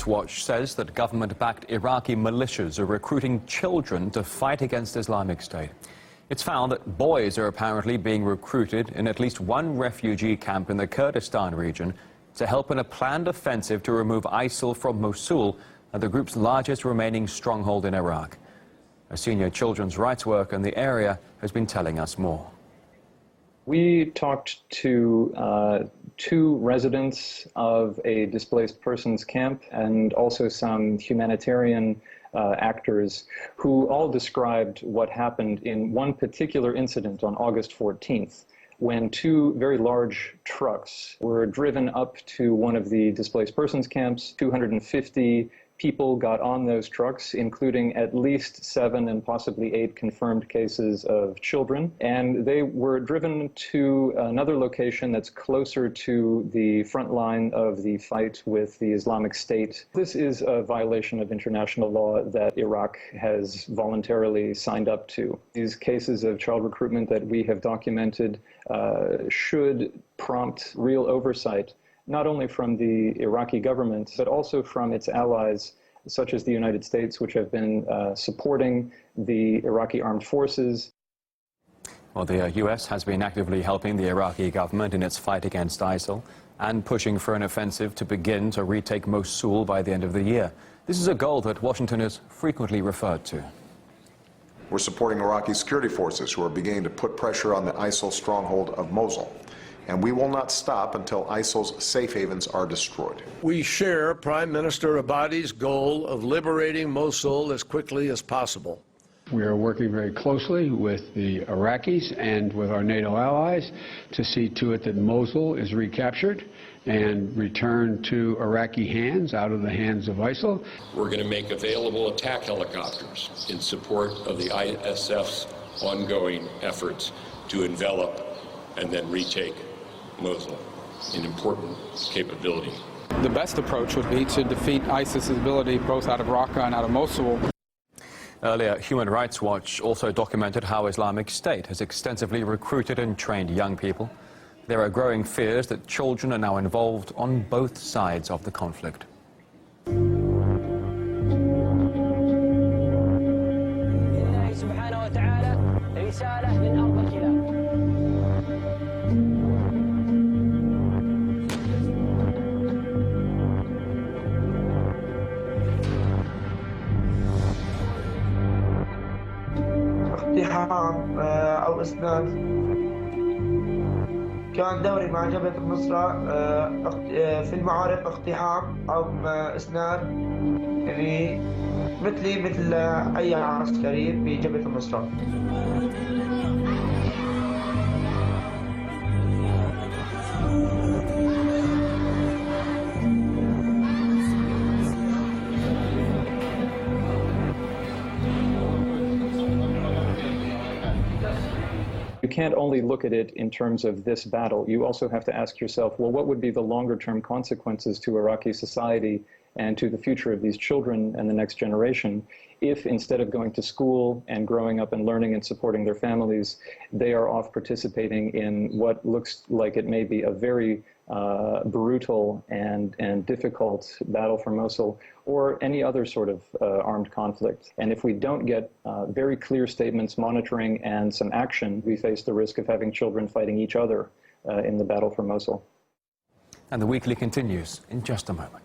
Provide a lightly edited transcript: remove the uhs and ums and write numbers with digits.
Watch says that government-backed Iraqi militias are recruiting children to fight against Islamic State. It's found that boys are apparently being recruited in at least one refugee camp in the Kurdistan region to help in a planned offensive to remove ISIL from Mosul, the group's largest remaining stronghold in Iraq. A senior children's rights worker in the area has been telling us more. We talked to two residents of a displaced persons camp and also some humanitarian actors who all described what happened in one particular incident on August 14th, when two very large trucks were driven up to one of the displaced persons camps. 250 people got on those trucks, including at least 7 and possibly 8 confirmed cases of children. And they were driven to another location that's closer to the front line of the fight with the Islamic State. This is a violation of international law that Iraq has voluntarily signed up to. These cases of child recruitment that we have documented should prompt real oversight, not only from the Iraqi government, but also from its allies, such as the United States, which have been supporting the Iraqi armed forces. Well, the U.S. has been actively helping the Iraqi government in its fight against ISIL and pushing for an offensive to begin to retake Mosul by the end of the year. This is a goal that Washington has frequently referred to. We're supporting Iraqi security forces who are beginning to put pressure on the ISIL stronghold of Mosul. And we will not stop until ISIL's safe havens are destroyed. We share Prime Minister Abadi's goal of liberating Mosul as quickly as possible. We are working very closely with the Iraqis and with our NATO allies to see to it that Mosul is recaptured and returned to Iraqi hands, out of the hands of ISIL. We're going to make available attack helicopters in support of the ISF's ongoing efforts to envelop and then retake Mosul, an important capability. The best approach would be to defeat ISIS's ability both out of Raqqa and out of Mosul. Earlier, Human Rights Watch also documented how Islamic State has extensively recruited and trained young people. There are growing fears that children are now involved on both sides of the conflict. اقتحام أو إسناد كان دوري مع جبهة النصرة في المعارك اقتحام أو إسناد يعني مثل أي عسكري بجبهة النصرة. You can't only look at it in terms of this battle. You also have to ask yourself, well, what would be the longer-term consequences to Iraqi society and to the future of these children and the next generation if instead of going to school and growing up and learning and supporting their families, they are off participating in what looks like it may be a very brutal and difficult battle for Mosul or any other sort of armed conflict. And if we don't get very clear statements, monitoring, and some action, we face the risk of having children fighting each other in the battle for Mosul. And the Weekly continues in just a moment.